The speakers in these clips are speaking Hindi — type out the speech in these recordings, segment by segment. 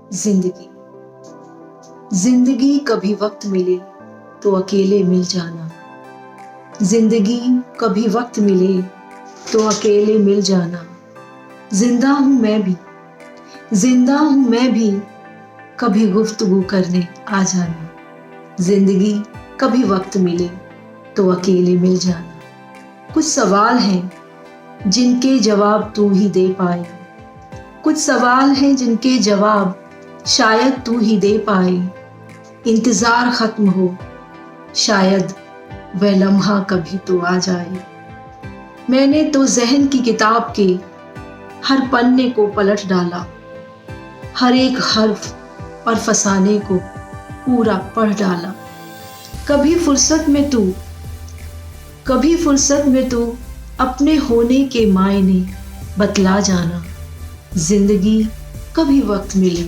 जिंदगी जिंदगी कभी वक्त मिले तो अकेले मिल जाना। जिंदगी कभी वक्त मिले तो अकेले मिल जाना। जिंदा हूं मैं भी, जिंदा हूं मैं भी, कभी गुफ्तगू करने आ जाना। जिंदगी कभी वक्त मिले तो अकेले मिल जाना। कुछ सवाल हैं जिनके जवाब तू ही दे पाए, कुछ सवाल हैं जिनके जवाब शायद तू ही दे पाए। इंतजार खत्म हो, शायद वह लम्हा कभी तो आ जाए। मैंने तो ज़हन की किताब के हर पन्ने को पलट डाला, हर एक हर्फ और फसाने को पूरा पढ़ डाला। कभी फुर्सत में तू अपने होने के मायने बतला जाना। जिंदगी कभी वक्त मिले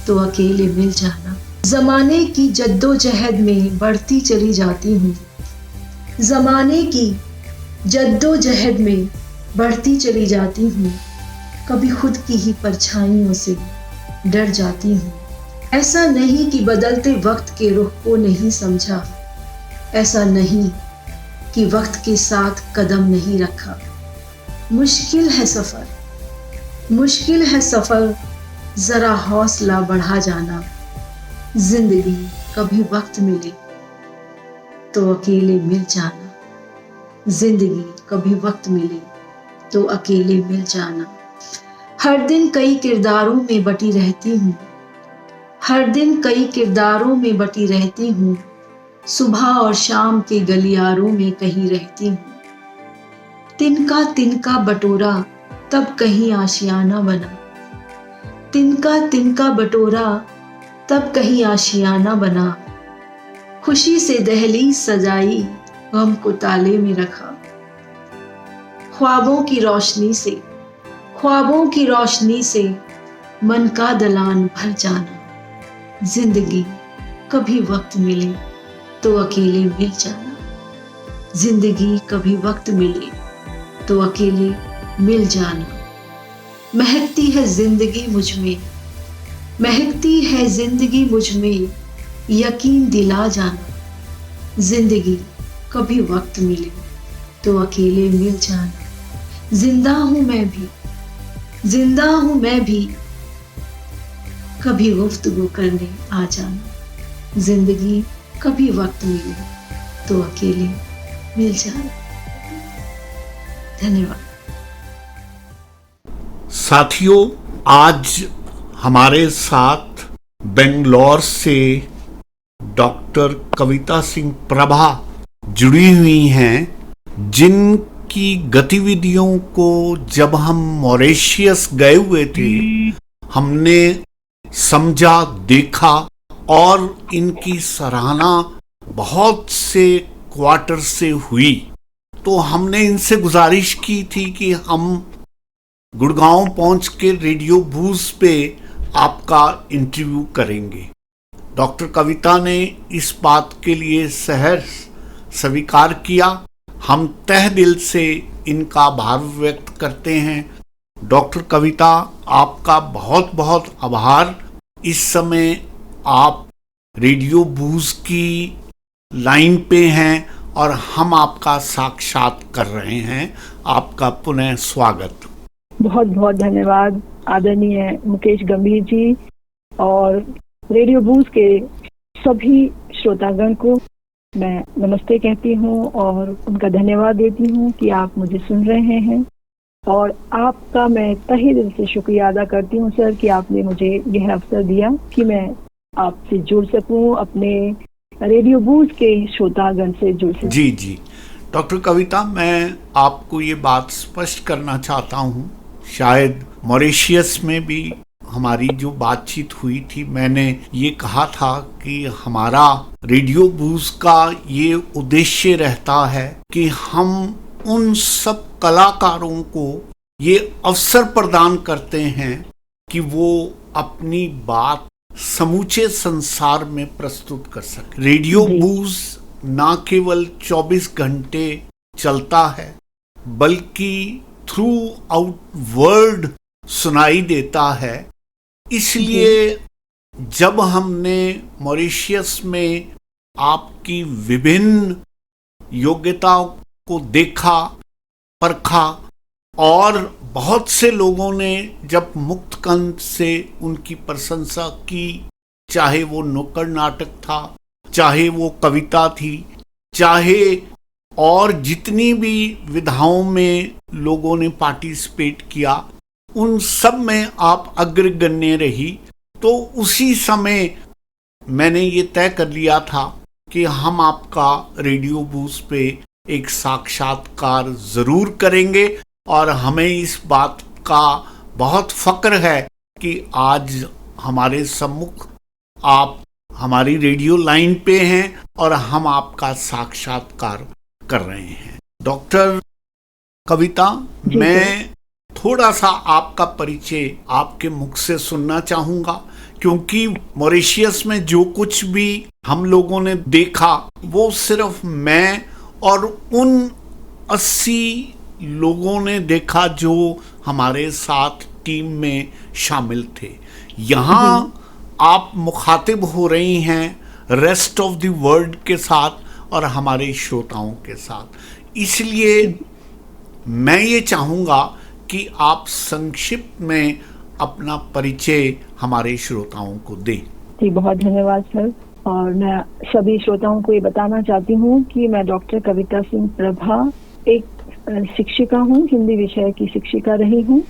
तो अकेले मिल जाना। जमाने की जद्दोजहद में बढ़ती चली जाती हूँ, जमाने की जद्दोजहद में बढ़ती चली जाती हूँ। कभी खुद की ही परछाइयों से डर जाती हूँ। ऐसा नहीं कि बदलते वक्त के रुख को नहीं समझा, ऐसा नहीं कि वक्त के साथ कदम नहीं रखा। मुश्किल है सफर, जरा हौसला बढ़ा जाना। जिंदगी कभी वक्त मिले तो अकेले मिल जाना। जिंदगी कभी वक्त मिले तो अकेले मिल जाना। हर दिन कई किरदारों में बटी रहती हूँ, हर दिन कई किरदारों में बटी रहती हूँ। सुबह और शाम के गलियारों में कहीं रहती हूँ। तिनका बटोरा तब कहीं आशियाना बना, तिनका बटोरा तब कहीं आशियाना बना। खुशी से दहलीज सजाई, गम को ताले में रखा। ख्वाबों की रोशनी से मन का दलान भर जाना। जिंदगी कभी वक्त मिले तो अकेले मिल जाना। जिंदगी कभी वक्त मिले तो अकेले मिल जाना। महकती है जिंदगी मुझ में, महकती है जिंदगी मुझ में, यकीन दिला जाना। जिंदगी कभी वक्त मिले तो अकेले मिल जाना। जिंदा हूं मैं भी, कभी गुफ्तगू करने आ जाना। जिंदगी कभी वक्त मिले तो अकेले मिल जाना। धन्यवाद साथियों, आज हमारे साथ बेंगलोर से डॉक्टर कविता सिंह प्रभा जुड़ी हुई हैं, जिनकी गतिविधियों को जब हम मॉरिशस गए हुए थे हमने समझा, देखा और इनकी सराहना बहुत से क्वार्टर से हुई। तो हमने इनसे गुजारिश की थी कि हम गुड़गांव पहुंच के रेडियो बूज पे आपका इंटरव्यू करेंगे। डॉक्टर कविता ने इस बात के लिए सहर्ष स्वीकार किया। हम तहे दिल से इनका आभार व्यक्त करते हैं। डॉक्टर कविता, आपका बहुत बहुत आभार। इस समय आप रेडियो बूज की लाइन पे हैं और हम आपका साक्षात कर रहे हैं। आपका पुनः स्वागत। बहुत बहुत धन्यवाद आदरणीय मुकेश गंभीर जी और रेडियो बूज के सभी श्रोतागण को मैं नमस्ते कहती हूँ और उनका धन्यवाद देती हूँ कि आप मुझे सुन रहे हैं। और आपका मैं तहे दिल से शुक्रिया अदा करती हूँ सर कि आपने मुझे यह अवसर दिया कि मैं आपसे जुड़ सकूँ, अपने रेडियो बूज के श्रोतागण से जुड़ सकूँ। जी डॉक्टर कविता, मैं आपको ये बात स्पष्ट करना चाहता हूँ। शायद मॉरिशस में भी हमारी जो बातचीत हुई थी, मैंने ये कहा था कि हमारा रेडियो बूज का ये उद्देश्य रहता है कि हम उन सब कलाकारों को ये अवसर प्रदान करते हैं कि वो अपनी बात समूचे संसार में प्रस्तुत कर सके। रेडियो बूज ना केवल 24 घंटे चलता है बल्कि थ्रू आउट वर्ल्ड सुनाई देता है। इसलिए जब हमने मॉरिशस में आपकी विभिन्न योग्यताओं को देखा, परखा, और बहुत से लोगों ने जब मुक्त कंठ से उनकी प्रशंसा की, चाहे वो नुक्कड़ नाटक था, चाहे वो कविता थी, चाहे और जितनी भी विधाओं में लोगों ने पार्टिसिपेट किया, उन सब में आप अग्रगण्य रही। तो उसी समय मैंने ये तय कर लिया था कि हम आपका रेडियो बूस्ट पे एक साक्षात्कार जरूर करेंगे, और हमें इस बात का बहुत फक्र है कि आज हमारे सम्मुख आप हमारी रेडियो लाइन पे हैं और हम आपका साक्षात्कार कर रहे हैं। डॉक्टर कविता, मैं थोड़ा सा आपका परिचय आपके मुख से सुनना चाहूंगा, क्योंकि मॉरिशस में जो कुछ भी हम लोगों ने देखा वो सिर्फ मैं और उन 80 लोगों ने देखा जो हमारे साथ टीम में शामिल थे। यहाँ आप मुखातिब हो रही हैं रेस्ट ऑफ द वर्ल्ड के साथ और हमारे श्रोताओं के साथ, इसलिए मैं ये चाहूँगा कि आप संक्षिप्त में अपना परिचय हमारे श्रोताओं को दें। जी, बहुत धन्यवाद सर। और मैं सभी श्रोताओं को ये बताना चाहती हूँ कि मैं डॉक्टर कविता सिंह प्रभा एक शिक्षिका हूँ, हिंदी विषय की शिक्षिका रही हूँ,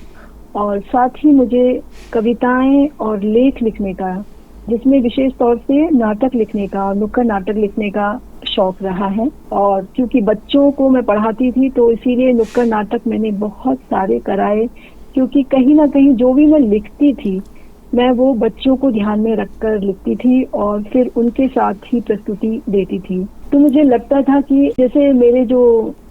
और साथ ही मुझे कविताएं और लेख लिखने का, जिसमें विशेष तौर से नाटक लिखने का, नुक्कड़ नाटक लिखने का शौक रहा है। और क्योंकि बच्चों को मैं पढ़ाती थी तो इसीलिए नुक्कड़ नाटक मैंने बहुत सारे कराए, क्योंकि कहीं ना कहीं जो भी मैं लिखती थी मैं वो बच्चों को ध्यान में रखकर लिखती थी और फिर उनके साथ ही प्रस्तुति देती थी। तो मुझे लगता था कि जैसे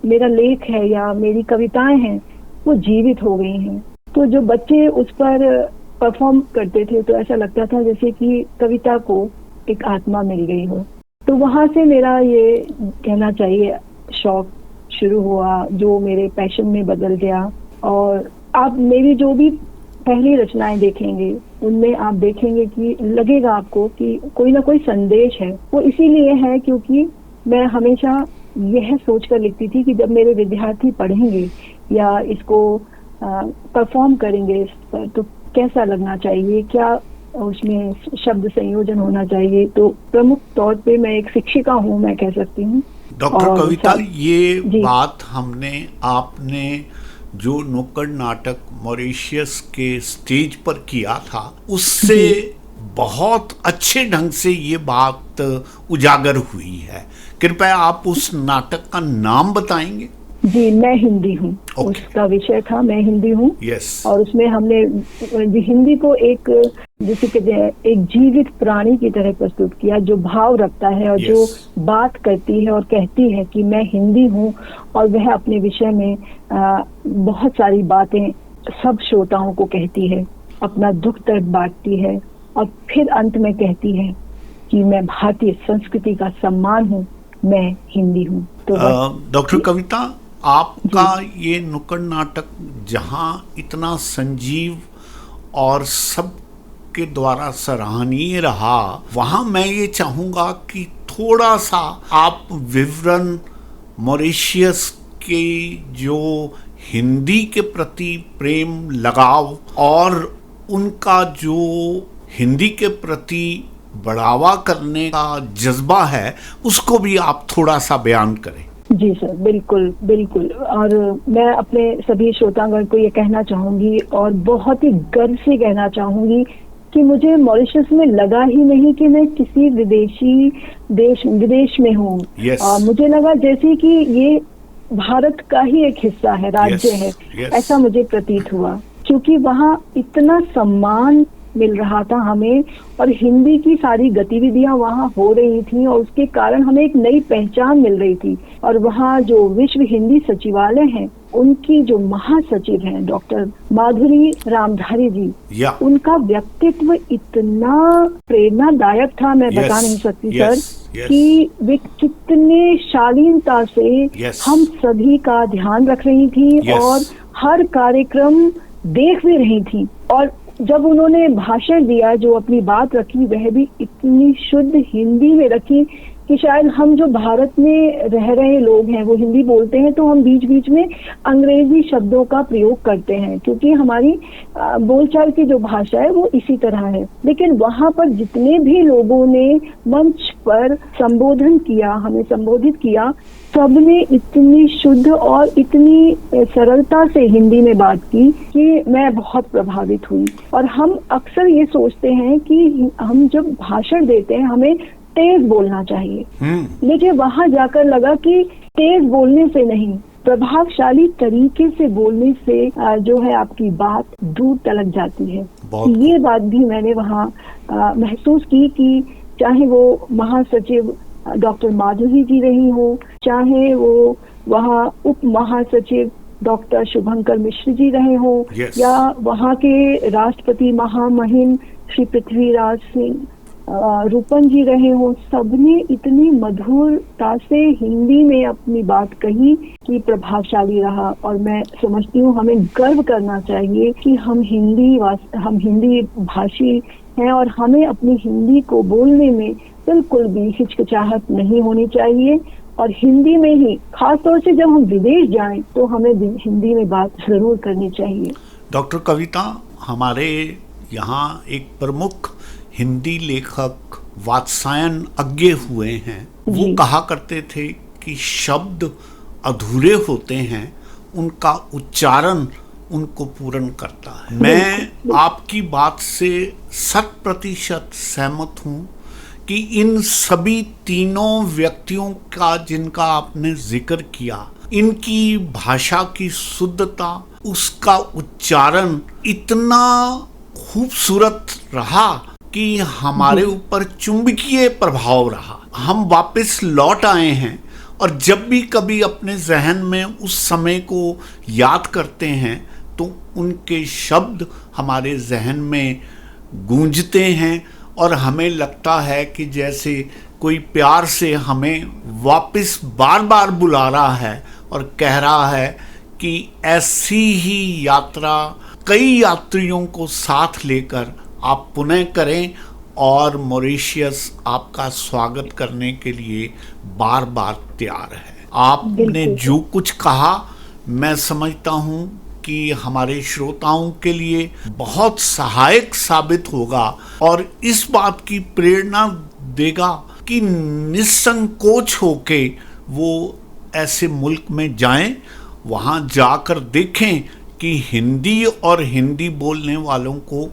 मेरा लेख है या मेरी कविताएं हैं वो जीवित हो गई हैं, तो जो बच्चे उस पर परफॉर्म करते थे तो ऐसा लगता था जैसे कि कविता को एक आत्मा मिल गई हो। तो वहां से मेरा ये कहना चाहिए शौक शुरू हुआ, जो मेरे पैशन में बदल गया। और आप मेरी जो भी पहली रचनाएं देखेंगे उनमें आप देखेंगे कि लगेगा आपको कि कोई ना कोई संदेश है। वो इसीलिए है क्योंकि मैं हमेशा यह सोचकर लिखती थी कि जब मेरे विद्यार्थी पढ़ेंगे या इसको परफॉर्म करेंगे इस पर तो कैसा लगना चाहिए, क्या उसमें शब्द संयोजन होना चाहिए। तो प्रमुख तौर पे मैं एक शिक्षिका हूँ, मैं कह सकती हूँ। डॉक्टर कविता, ये बात आपने जो नुक्कड़ नाटक मॉरिशस के स्टेज पर किया था उससे बहुत अच्छे ढंग से ये बात उजागर हुई है। कृपया आप उस नाटक का नाम बताएंगे? जी, मैं हिंदी हूँ। उसका विषय था मैं हिंदी हूँ। और उसमें हमने हिंदी को एक जैसे कहते हैं एक जीवित प्राणी की तरह प्रस्तुत किया, जो भाव रखता है और जो बात करती है और कहती है कि मैं हिंदी हूँ, और वह अपने विषय में बहुत सारी बातें सब श्रोताओं को कहती है, अपना दुख दर्द बांटती है और फिर अंत में कहती है कि मैं भारतीय संस्कृति का सम्मान हूँ, मैं हिंदी हूँ। तो डॉक्टर कविता, आपका ये नुक्कड़ नाटक जहाँ इतना संजीव और सब के द्वारा सराहनीय रहा, वहाँ मैं ये चाहूँगा कि थोड़ा सा आप विवरण मॉरिशस के जो हिंदी के प्रति प्रेम लगाव और उनका जो हिंदी के प्रति बढ़ावा करने का जज्बा है उसको भी आप थोड़ा सा बयान करें। जी सर, बिल्कुल बिल्कुल। और मैं अपने सभी श्रोतागण को ये कहना चाहूंगी और बहुत ही गर्व से कहना चाहूंगी कि मुझे मॉरिशस में लगा ही नहीं कि मैं किसी विदेश में हूँ। मुझे लगा जैसे कि ये भारत का ही एक हिस्सा है, राज्य है। ऐसा मुझे प्रतीत हुआ, क्योंकि वहाँ इतना सम्मान मिल रहा था हमें और हिंदी की सारी गतिविधियां वहाँ हो रही थी और उसके कारण हमें एक नई पहचान मिल रही थी। और वहाँ जो विश्व हिंदी सचिवालय है, उनकी जो महासचिव हैं डॉक्टर माधुरी रामधारी जी, उनका व्यक्तित्व इतना प्रेरणादायक था, मैं बता नहीं सकती सर कि वे कितने शालीनता से हम सभी का ध्यान रख रही थी और हर कार्यक्रम देख भी रही थी। और जब उन्होंने भाषण दिया, जो अपनी बात रखी वह भी इतनी शुद्ध हिंदी में रखी कि शायद हम जो भारत में रह रहे लोग हैं वो हिंदी बोलते हैं तो हम बीच बीच में अंग्रेजी शब्दों का प्रयोग करते हैं, क्योंकि हमारी बोलचाल की जो भाषा है वो इसी तरह है। लेकिन वहां पर जितने भी लोगों ने मंच पर संबोधन किया, हमें संबोधित किया, सबने इतनी शुद्ध और इतनी सरलता से हिंदी में बात की कि मैं बहुत प्रभावित हुई। और हम अक्सर ये सोचते हैं कि हम जब भाषण देते हैं हमें तेज बोलना चाहिए, लेकिन वहां जाकर लगा कि तेज बोलने से नहीं, प्रभावशाली तरीके से बोलने से जो है आपकी बात दूर तलक जाती है। ये बात भी मैंने वहाँ महसूस की कि चाहे वो महासचिव डॉक्टर माधुरी जी रही हो, चाहे वो वहाँ उप महासचिव डॉक्टर शुभंकर मिश्र जी रहे हो, या वहाँ के राष्ट्रपति महामहिम श्री पृथ्वीराज सिंह रूपन जी रहे हो, सबने इतनी मधुरता से हिंदी में अपनी बात कही कि प्रभावशाली रहा। और मैं समझती हूँ हमें गर्व करना चाहिए कि हम हिंदी भाषी हैं और हमें अपनी हिंदी को बोलने में बिल्कुल भी हिचकिचाहट नहीं होनी चाहिए। और हिंदी में ही, खास तौर से जब हम विदेश जाएं तो हमें हिंदी में बात जरूर करनी चाहिए। डॉक्टर कविता, हमारे यहाँ एक प्रमुख हिंदी लेखक वात्स्यायन अज्ञे हुए हैं, वो कहा करते थे कि शब्द अधूरे होते हैं, उनका उच्चारण उनको पूर्ण करता है। मैं आपकी बात से 100% सहमत हूँ कि इन सभी तीनों व्यक्तियों का जिनका आपने जिक्र किया, इनकी भाषा की शुद्धता, उसका उच्चारण इतना खूबसूरत रहा कि हमारे ऊपर चुंबकीय प्रभाव रहा। हम वापस लौट आए हैं और जब भी कभी अपने जहन में उस समय को याद करते हैं तो उनके शब्द हमारे जहन में गूंजते हैं और हमें लगता है कि जैसे कोई प्यार से हमें वापस बार बार बुला रहा है और कह रहा है कि ऐसी ही यात्रा कई यात्रियों को साथ लेकर आप पुनः करें और मॉरिशस आपका स्वागत करने के लिए बार बार तैयार है। आपने जो कुछ कहा मैं समझता हूँ कि हमारे श्रोताओं के लिए बहुत सहायक साबित होगा और इस बात की प्रेरणा देगा कि निसंकोच होके वो ऐसे मुल्क में जाएं, वहाँ जाकर देखें कि हिंदी और हिंदी बोलने वालों को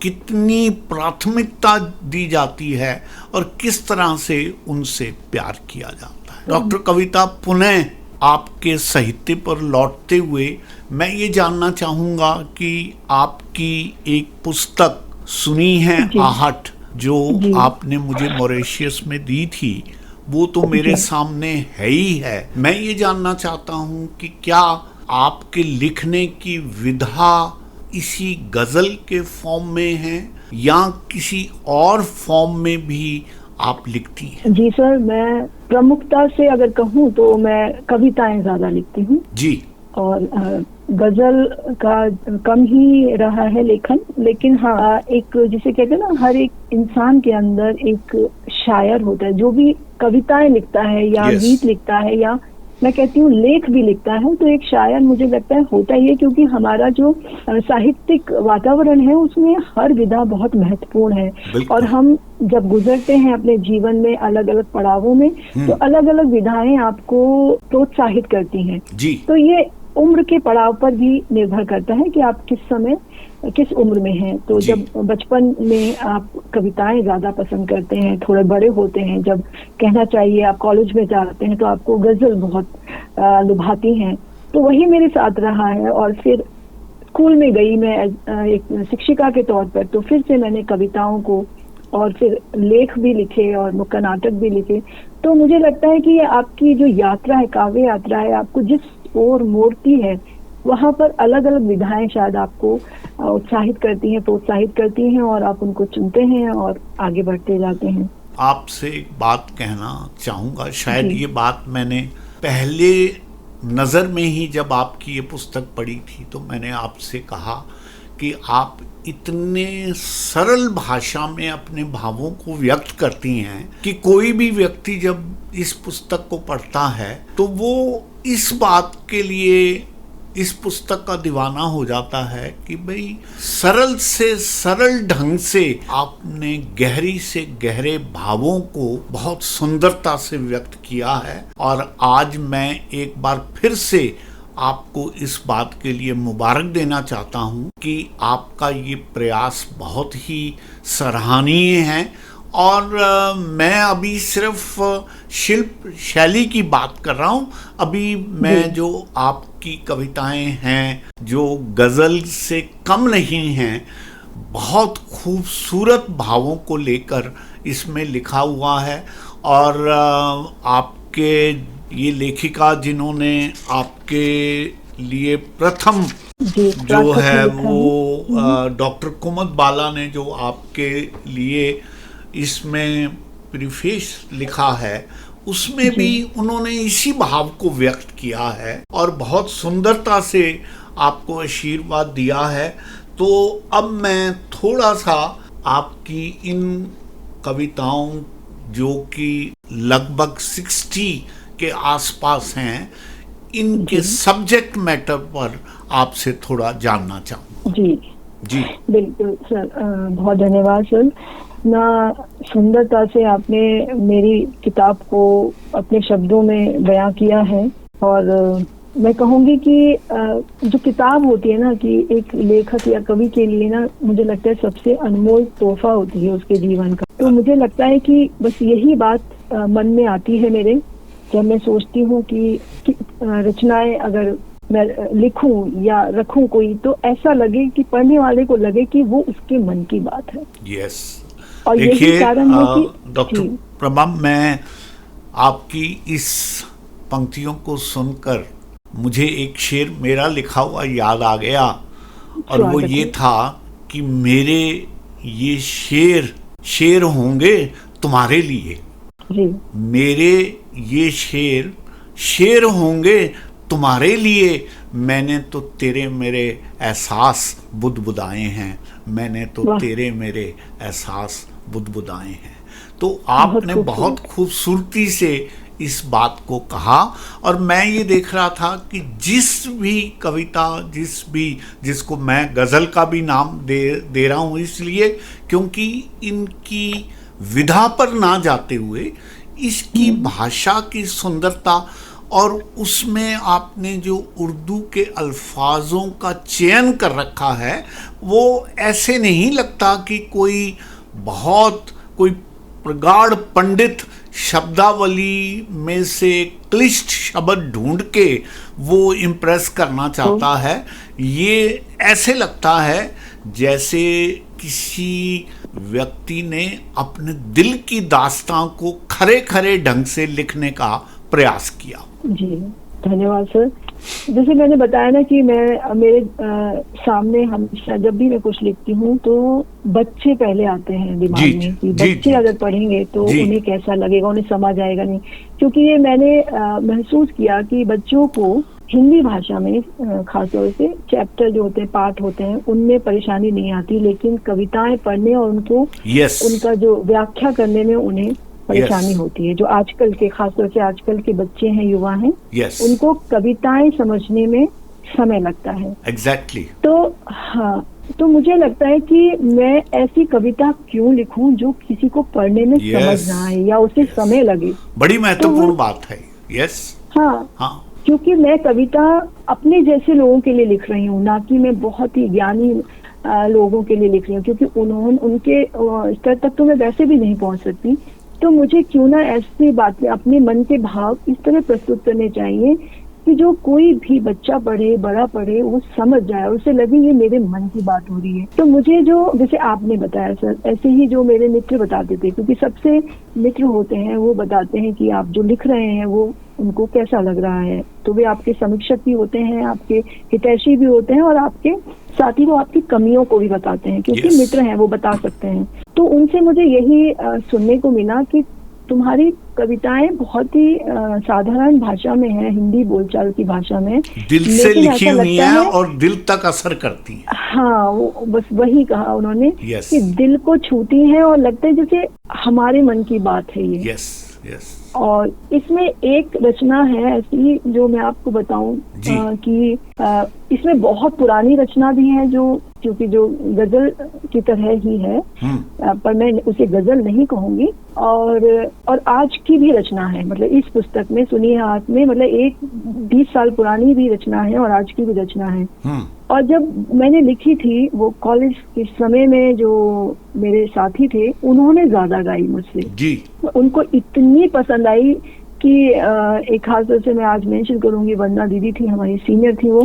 कितनी प्राथमिकता दी जाती है और किस तरह से उनसे प्यार किया जाता है। डॉक्टर कविता, पुनः आपके साहित्य पर लौटते हुए मैं ये जानना चाहूँगा कि आपकी एक पुस्तक सुनी है आहट, जो आपने मुझे मॉरिशस में दी थी, वो तो मेरे सामने है ही है। मैं ये जानना चाहता हूँ कि क्या आपके लिखने की विधा इसी गजल के फॉर्म में है या किसी और फॉर्म में भी आप लिखती हैं? जी सर, मैं प्रमुखता से अगर कहूँ तो मैं कविताएं ज्यादा लिखती हूँ जी, और गजल का कम ही रहा है लेखन। लेकिन हाँ, एक जिसे कहते हैं ना, हर एक इंसान के अंदर एक शायर होता है जो भी कविताएं लिखता है या गीत लिखता है या मैं कहती हूँ लेख भी लिखता है, तो एक शायर मुझे लगता है होता ही है, क्योंकि हमारा जो साहित्यिक वातावरण है उसमें हर विधा बहुत महत्वपूर्ण है। और हम जब गुजरते हैं अपने जीवन में अलग अलग पड़ावों में, तो अलग अलग विधाएं आपको प्रोत्साहित करती हैं जी। तो ये उम्र के पड़ाव पर भी निर्भर करता है कि आप किस समय किस उम्र में हैं। तो जब बचपन में आप कविताएं ज्यादा पसंद करते हैं, थोड़े बड़े होते हैं, जब कहना चाहिए आप कॉलेज में जाते हैं तो आपको गजल बहुत लुभाती हैं। तो वही मेरे साथ रहा है। और फिर स्कूल में गई मैं एक शिक्षिका के तौर पर, तो फिर से मैंने कविताओं को और फिर लेख भी लिखे और मुक्का नाटक भी लिखे। तो मुझे लगता है कि आपकी जो यात्रा है, काव्य यात्रा है, आपको जिस ओर मोड़ती है वहां पर अलग अलग विधाएं शायद आपको उत्साहित करती हैं, प्रोत्साहित करती हैं, और आप उनको चुनते हैं और आगे बढ़ते जाते हैं। आपसे एक बात कहना चाहूँगा, शायद ये बात मैंने पहले नज़र में ही जब आपकी ये पुस्तक पढ़ी थी तो मैंने आपसे कहा कि आप इतने सरल भाषा में अपने भावों को व्यक्त करती हैं कि कोई भी व्यक्ति जब इस पुस्तक को पढ़ता है तो वो इस बात के लिए इस पुस्तक का दीवाना हो जाता है कि भाई सरल से सरल ढंग से आपने गहरी से गहरे भावों को बहुत सुंदरता से व्यक्त किया है। और आज मैं एक बार फिर से आपको इस बात के लिए मुबारक देना चाहता हूं कि आपका ये प्रयास बहुत ही सराहनीय है। और मैं अभी सिर्फ शिल्प शैली की बात कर रहा हूं। अभी मैं जो आपकी कविताएं हैं जो गज़ल से कम नहीं हैं, बहुत खूबसूरत भावों को लेकर इसमें लिखा हुआ है। और आपके ये लेखिका जिन्होंने आपके लिए प्रथम जो है वो डॉक्टर कुमुद बाला ने जो आपके लिए इसमें प्रीफेस लिखा है, उसमें भी उन्होंने इसी भाव को व्यक्त किया है और बहुत सुंदरता से आपको आशीर्वाद दिया है। तो अब मैं थोड़ा सा आपकी इन कविताओं जो कि लगभग 60 के आसपास हैं, इनके सब्जेक्ट मैटर पर आपसे थोड़ा जानना चाहूँगा। जी बिल्कुल सर, बहुत धन्यवाद सर। ना सुंदरता से आपने मेरी किताब को अपने शब्दों में बयां किया है। और मैं कहूँगी कि जो किताब होती है ना, कि एक लेखक या कवि के लिए ना, मुझे लगता है सबसे अनमोल तोहफा होती है उसके जीवन का। तो मुझे लगता है कि बस यही बात मन में आती है मेरे, जब मैं सोचती हूँ कि रचनाएं अगर मैं लिखूं या रखूं कोई, तो ऐसा लगे कि पढ़ने वाले को लगे कि वो उसके मन की बात है। यस। और यही कारण है कि डॉक्टर प्रभा, मैं आपकी इस पंक्तियों को सुनकर मुझे एक शेर मेरा लिखा हुआ याद आ गया, और वो ये था कि मेरे ये शेर होंगे तुम्हारे लिए। मेरे ये शेर होंगे तुम्हारे लिए, मैंने तो तेरे मेरे एहसास बुदबुदाए हैं, मैंने तो तेरे मेरे एहसास बुदबुदाए हैं। तो आपने बहुत खूबसूरती से इस बात को कहा। और मैं ये देख रहा था कि जिस भी कविता जिसको मैं गज़ल का भी नाम दे रहा हूँ, इसलिए क्योंकि इनकी विधा पर ना जाते हुए इसकी भाषा की सुंदरता और उसमें आपने जो उर्दू के अल्फाजों का चयन कर रखा है, वो ऐसे नहीं लगता कि कोई प्रगाढ़ पंडित शब्दावली में से क्लिष्ट शब्द ढूंढ के वो इम्प्रेस करना चाहता है। ये ऐसे लगता है जैसे किसी व्यक्ति ने अपने दिल की दास्तां को खरे खरे ढंग से लिखने का प्रयास किया। जी धन्यवाद सर। जैसे मैंने बताया ना कि मैं मेरे सामने हमेशा जब भी मैं कुछ लिखती हूँ तो बच्चे पहले आते हैं दिमाग में कि बच्चे अगर पढ़ेंगे तो उन्हें कैसा लगेगा, उन्हें समझ आएगा नहीं। क्योंकि ये मैंने महसूस किया कि बच्चों को हिंदी भाषा में खासतौर से चैप्टर जो होते हैं, पाठ होते हैं, उनमें परेशानी नहीं आती, लेकिन कविताएं पढ़ने और उनको उनका जो व्याख्या करने में उन्हें परेशानी होती है। जो आजकल के, खासतौर से आजकल के बच्चे हैं, युवा हैं, उनको कविताएं समझने में समय लगता है। एग्जैक्टली। तो हाँ, तो मुझे लगता है कि मैं ऐसी कविता क्यों लिखूं जो किसी को पढ़ने में समझ ना आए या उसे समय लगे। बड़ी महत्वपूर्ण बात है। हाँ, क्योंकि मैं कविता अपने जैसे लोगों के लिए लिख रही हूँ, ना कि मैं बहुत ही ज्ञानी लोगों के लिए लिख रही हूँ, क्योंकि उनके स्तर तक तो मैं वैसे भी नहीं पहुँच सकती। तो मुझे क्यों ना ऐसी बातें, अपने मन के भाव इस तरह प्रस्तुत करने चाहिए कि जो कोई भी बच्चा पढ़े, बड़ा पढ़े, वो समझ जाए, उसे लगे ये मेरे मन की बात हो रही है। तो मुझे जो, जैसे आपने बताया सर, ऐसे ही जो मेरे मित्र बताते थे, क्योंकि सबसे मित्र होते हैं वो बताते हैं कि आप जो लिख रहे हैं वो उनको कैसा लग रहा है। तो वे आपके समीक्षक भी होते हैं, आपके हितैषी भी होते हैं, और आपके साथ ही वो आपकी कमियों को भी बताते हैं, क्योंकि मित्र हैं, वो बता सकते हैं। तो उनसे मुझे यही सुनने को मिला कि तुम्हारी कविताएं बहुत ही साधारण भाषा में है, हिंदी बोलचाल की भाषा में, दिल से लेकिन लिखी ऐसा हुई लगता हैं है, और दिल तक असर करती हैं। हाँ वो बस वही कहा उन्होंने Yes. कि दिल को छूती हैं और लगता है जैसे हमारे मन की बात है ये। Yes yes. और इसमें एक रचना है ऐसी जो मैं आपको बताऊं जी। कि इसमें बहुत पुरानी रचना भी है जो, क्योंकि जो गजल की तरह ही है, पर मैं उसे गजल नहीं कहूंगी, और आज की भी रचना है, मतलब इस पुस्तक में सुनिए हाथ में, मतलब एक 20 साल पुरानी भी रचना है और आज की भी रचना है। और जब मैंने लिखी थी वो कॉलेज के समय में, जो मेरे साथी थे उन्होंने ज्यादा गाई मुझसे जी। उनको इतनी पसंद आई कि एक खास तौर से मैं आज मेंशन करूंगी, वंदना दीदी थी, हमारी सीनियर थी वो,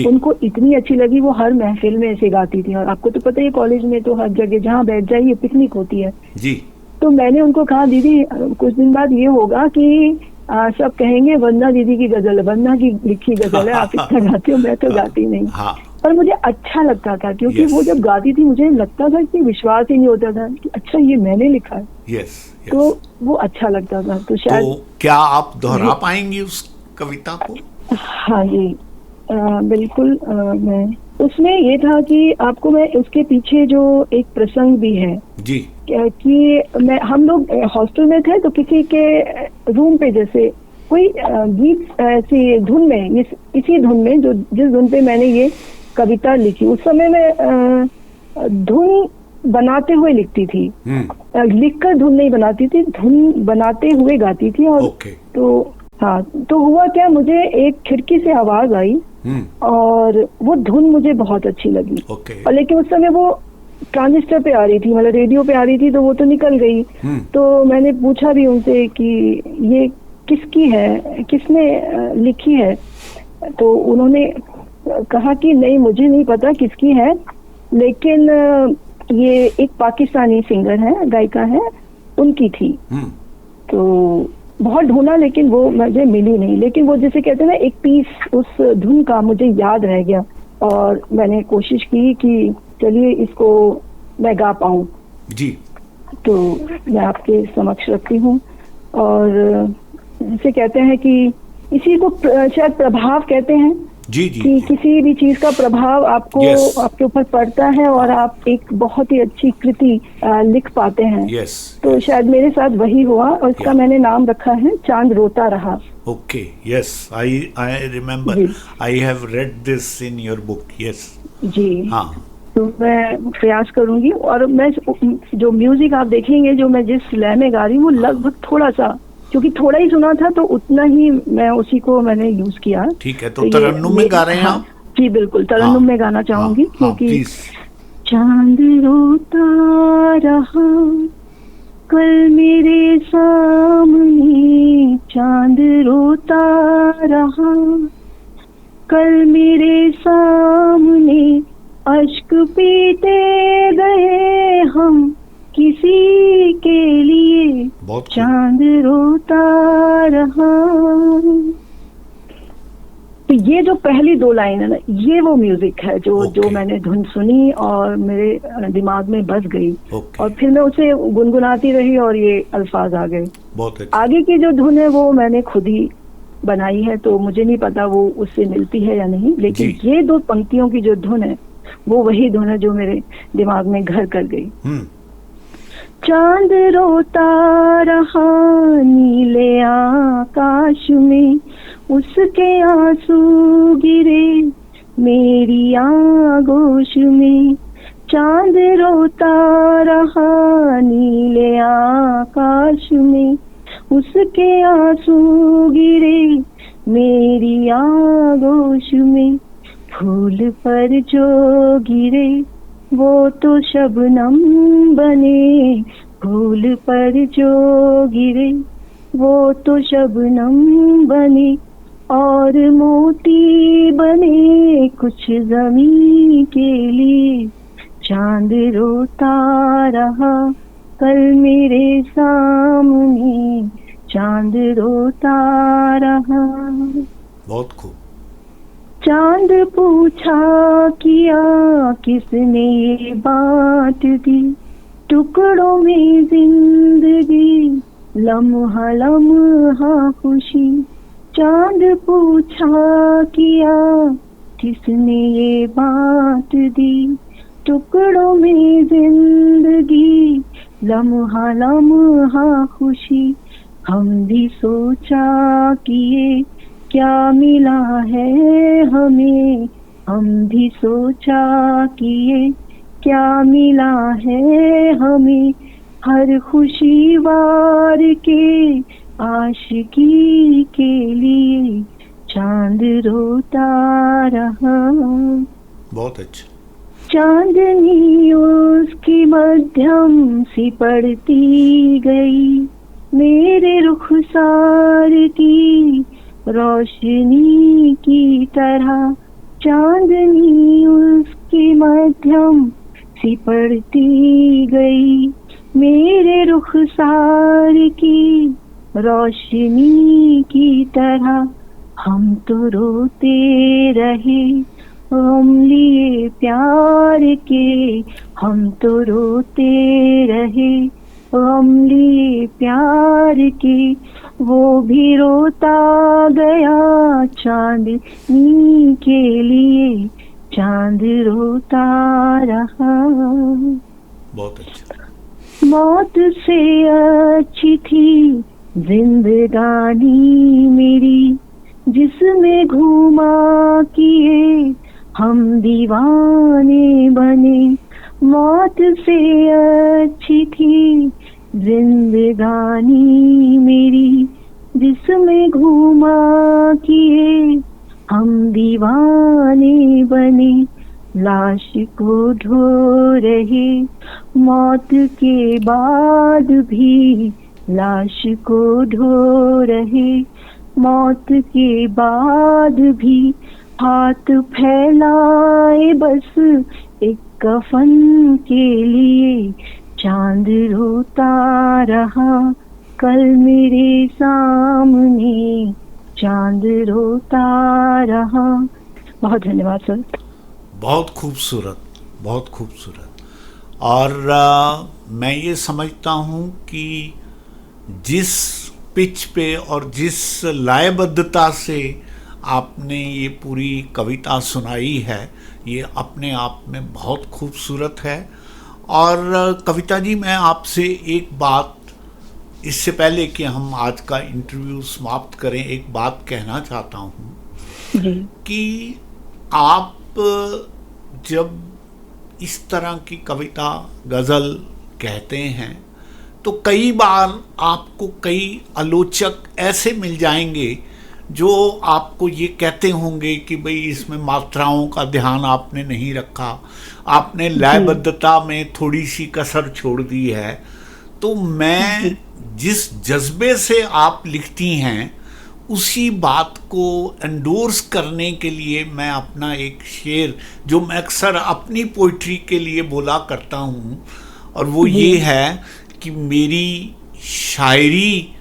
उनको इतनी अच्छी लगी, वो हर महफिल में ऐसे गाती थी। और आपको तो पता ही कॉलेज में तो हर जगह जहाँ बैठ जाइए पिकनिक होती है जी। तो मैंने उनको कहा दीदी कुछ दिन बाद ये होगा कि सब कहेंगे वंदना दीदी की गजल है, वंदना की लिखी गजल है, आप इतना गाते हो, मैं तो गाती नहीं। पर मुझे अच्छा लगता था क्योंकि वो जब गाती थी मुझे लगता था कि विश्वास ही नहीं होता था कि अच्छा ये मैंने लिखा है। तो वो अच्छा लगता था। तो शायद क्या आप दोहरा पाएंगी उस कविता को? हाँ जी बिल्कुल। मैं उसमें ये था कि आपको मैं उसके पीछे जो एक प्रसंग भी है जी कि हम लोग हॉस्टल में थे तो किसी के रूम पे जैसे कोई गीत ऐसी धुन में, इसी धुन में जो जिस धुन पे मैंने ये कविता लिखी, उस समय मैं धुन बनाते हुए लिखती थी, लिखकर धुन नहीं बनाती थी, धुन बनाते हुए गाती थी। और तो हाँ, तो हुआ क्या, मुझे एक खिड़की से आवाज आई और वो धुन मुझे बहुत अच्छी लगी। और लेकिन उस समय वो ट्रांजिस्टर पे आ रही थी, मतलब रेडियो पे आ रही थी, तो वो तो निकल गई। तो मैंने पूछा भी उनसे कि ये किसकी है, किसने लिखी है, तो उन्होंने कहा कि नहीं मुझे नहीं पता किसकी है, लेकिन ये एक पाकिस्तानी सिंगर है, गायिका है, उनकी थी। तो बहुत ढूंढा लेकिन वो मुझे मिली नहीं, लेकिन वो जैसे कहते हैं ना एक पीस उस धुन का मुझे याद रह गया और मैंने कोशिश की कि चलिए इसको मैं गा पाऊं जी। तो मैं आपके समक्ष रखती हूँ। और जैसे कहते हैं कि इसी को शायद प्रभाव कहते हैं जी जी, कि किसी भी चीज का प्रभाव आपको आपके ऊपर पड़ता है और आप एक बहुत ही अच्छी कृति लिख पाते हैं। तो शायद मेरे साथ वही हुआ और इसका मैंने नाम रखा है चांद रोता रहा। Okay, yes, I remember, I have read this in your book. Yes जी हाँ। तो मैं प्रयास करूंगी और मैं जो म्यूजिक आप देखेंगे जो मैं जिस लय में गा रही हूँ वो लगभग थोड़ा सा, क्योंकि थोड़ा ही सुना था तो उतना ही मैं उसी को मैंने यूज किया। ठीक है, तो तरन्नुम में गा रहे हैं आप? जी बिल्कुल, तरन्नुम में गाना चाहूंगी क्योंकि चांद रोता रहा कल मेरे सामने, चांद रोता रहा कल मेरे सामने, अश्क पीते गए हम किसी के लिए, चांद रोता रहा। तो ये जो पहली दो लाइन है ना, ये वो म्यूजिक है जो मैंने धुन सुनी और मेरे दिमाग में बस गई और फिर मैं उसे गुनगुनाती रही और ये अल्फाज आ गए। आगे की जो धुन है वो मैंने खुद ही बनाई है, तो मुझे नहीं पता वो उससे मिलती है या नहीं, लेकिन ये दो पंक्तियों की जो धुन है वो वही धुन है जो मेरे दिमाग में घर कर गई। चांद रोता रहा नीले आकाश में, उसके आंसू गिरे मेरी आगोश में, चांद रोता रहा नीले आकाश में, उसके आंसू गिरे मेरी आगोश में, फूल पर जो गिरे वो तो शबनम बने, फूल पर जो गिरे वो तो शबनम बने, और मोती बने कुछ ज़मीं के लिए, चांद रोता रहा कल मेरे सामने, चांद रोता रहा। बहुत खूब। चांद पूछा किया किसने ये बात दी, टुकड़ों में जिंदगी लम्हा लम्हा खुशी, चांद पूछा किया किसने ये बात दी, टुकड़ों में जिंदगी, लम्हा लम्हा खुशी। हम भी सोचा कि ये क्या मिला है हमें, हम भी सोचा कि ये क्या मिला है हमें, हर खुशी वार के आशिकी के लिए चांद रोता रहा। बहुत अच्छा। चांदनी उसकी मध्यम सी पड़ती गई, मेरे रुखसार की रोशनी की तरह। चांदनी उसकी मध्यम सी पड़ती गई, मेरे रुखसार की रोशनी की तरह। हम तो रोते रहे गम लिए प्यार के, हम तो रोते रहे गम लिए प्यार के, वो भी रोता गया चांदनी के लिए, चांद रोता रहा। बहुत अच्छा। मौत से अच्छी थी जिंदगानी मेरी, जिसमें घूमा किए हम दीवाने बने। मौत से अच्छी थी जिंदगानी मेरी, जिसमें घूमा किए हम दीवाने बने। लाश को ढो रहे मौत के बाद भी, लाश को ढो रहे मौत के बाद भी, हाथ फैलाए बस एक कफन के लिए, चांद रोता रहा कल मेरे सामने, चांद रोता रहा। बहुत धन्यवाद सर। बहुत खूबसूरत, बहुत खूबसूरत। और मैं ये समझता हूँ कि जिस पिच पे और जिस लयबद्धता से आपने ये पूरी कविता सुनाई है, ये अपने आप में बहुत खूबसूरत है। और कविता जी, मैं आपसे एक बात, इससे पहले कि हम आज का इंटरव्यू समाप्त करें, एक बात कहना चाहता हूँ जी। कि आप जब इस तरह की कविता, गज़ल कहते हैं तो कई बार आपको कई आलोचक ऐसे मिल जाएंगे जो आपको ये कहते होंगे कि भाई इसमें मात्राओं का ध्यान आपने नहीं रखा, आपने लयबद्धता में थोड़ी सी कसर छोड़ दी है। तो मैं जिस जज्बे से आप लिखती हैं उसी बात को एंडोर्स करने के लिए मैं अपना एक शेर, जो मैं अक्सर अपनी पोइट्री के लिए बोला करता हूँ, और वो ये है कि मेरी शायरी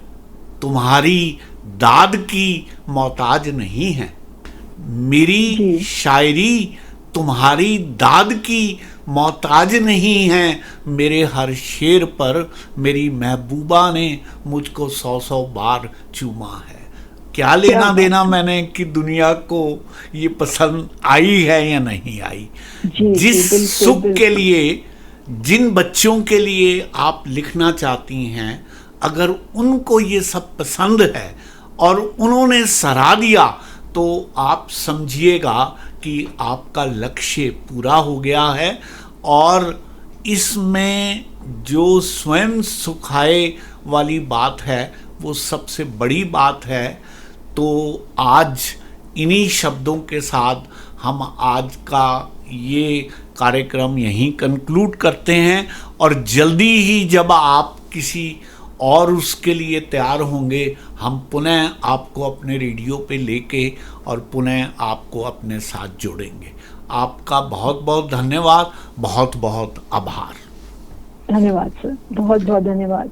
तुम्हारी दाद की मोहताज नहीं है, मेरी शायरी तुम्हारी दाद की मोहताज नहीं है, मेरे हर शेर पर मेरी महबूबा ने मुझको 100 बार चूमा है। क्या लेना देना मैंने कि दुनिया को ये पसंद आई है या नहीं आई। जिस सुख के लिए, जिन बच्चों के लिए आप लिखना चाहती हैं, अगर उनको ये सब पसंद है और उन्होंने सराहा दिया, तो आप समझिएगा कि आपका लक्ष्य पूरा हो गया है। और इसमें जो स्वयं सुखाए वाली बात है वो सबसे बड़ी बात है। तो आज इन्हीं शब्दों के साथ हम आज का ये कार्यक्रम यहीं कंक्लूड करते हैं, और जल्दी ही जब आप किसी और उसके लिए तैयार होंगे, हम पुनः आपको अपने रेडियो पे लेके और पुनः आपको अपने साथ जोड़ेंगे। आपका बहुत बहुत धन्यवाद, बहुत बहुत आभार। धन्यवाद सर, बहुत बहुत धन्यवाद।